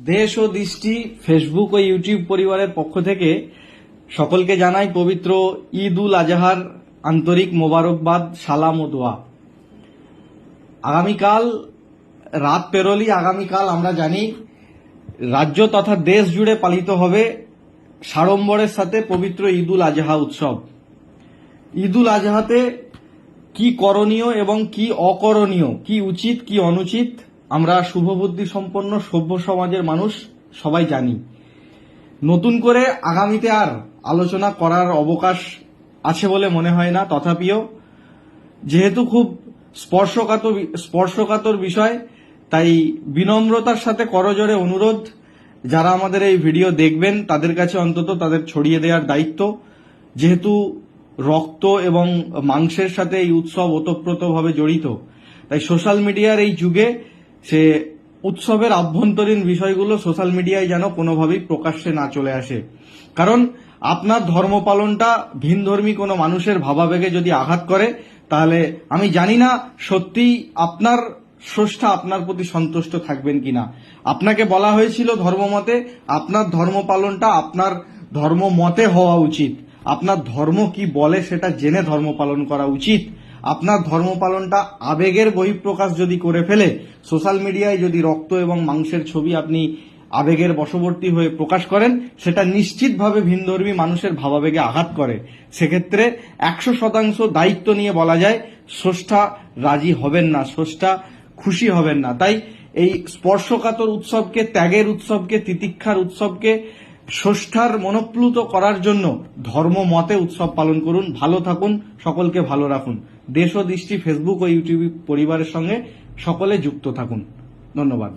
দেশ ও দৃষ্টি ফেসবুক ও ইউটিউব পরিবারের পক্ষ থেকে সকলকে জানাই পবিত্র ঈদ উল আজহার আন্তরিক মোবারকবাদ, সালাম ও দোয়া। আগামীকাল রাত পেরোলি আগামীকাল আমরা জানি রাজ্য তথা দেশ জুড়ে পালিত হবে সাড়ম্বরের সাথে পবিত্র ঈদ উল আজহা উৎসব। ঈদ উল আজহাতে কি করণীয় এবং কি অকরণীয়, কি উচিত কি অনুচিত, আমরা শুভবুদ্ধি সম্পন্ন সভ্য সমাজের মানুষ সবাই জানি। নতুন করে আগামীতে আর আলোচনা করার অবকাশ আছে বলে মনে হয় না। তথাপিও যেহেতু খুব স্পর্শকাতর বিষয়, তাই বিনম্রতার সাথে করজোড়ে অনুরোধ, যারা আমাদের এই ভিডিও দেখবেন তাদের কাছে অন্তত তাদের ছড়িয়ে দেওয়ার দায়িত্ব। যেহেতু রক্ত এবং মাংসের সাথে এই উৎসব ওতপ্রোতভাবে জড়িত, তাই সোশ্যাল মিডিয়ার এই যুগে সে উৎসবের আভ্যন্তরীণ বিষয়গুলো সোশ্যাল মিডিয়ায় যেন কোনোভাবেই প্রকাশ্যে না চলে আসে। কারণ আপনার ধর্ম পালনটা ভিনধর্মী কোনো মানুষের ভাবাবেগে যদি আঘাত করে, তাহলে আমি জানি না সত্যিই আপনার স্রষ্টা আপনার প্রতি সন্তুষ্ট থাকবেন কিনা। আপনাকে বলা হয়েছিল ধর্মমতে আপনার ধর্ম পালনটা আপনার ধর্ম মতে হওয়া উচিত। আপনার ধর্ম কি বলে সেটা জেনে ধর্ম পালন করা উচিত। আপনার ধর্ম পালনটা আবেগের বহিঃপ্রকাশ যদি করে ফেলে, সোশ্যাল মিডিয়ায় যদি রক্ত এবং মাংসের ছবি আপনি আবেগের বশবর্তী হয়ে প্রকাশ করেন, সেটা নিশ্চিতভাবে ভিনধর্মী মানুষের ভাবাবেগে আঘাত করে। সেক্ষেত্রে 100% দায়িত্ব নিয়ে বলা যায় স্রষ্টা রাজি হবেন না, স্রষ্টা খুশি হবেন না। তাই এই স্পর্শকাতর উৎসবকে, ত্যাগের উৎসবকে, তিতিক্ষার উৎসবকে স্রষ্টার মনোপ্লুত করার জন্য ধর্ম মতে উৎসব পালন করুন। ভালো থাকুন, সকলকে ভালো রাখুন। দেশ ও দৃষ্টি ফেসবুক ও ইউটিউব পরিবারের সঙ্গে সকলে যুক্ত থাকুন। ধন্যবাদ।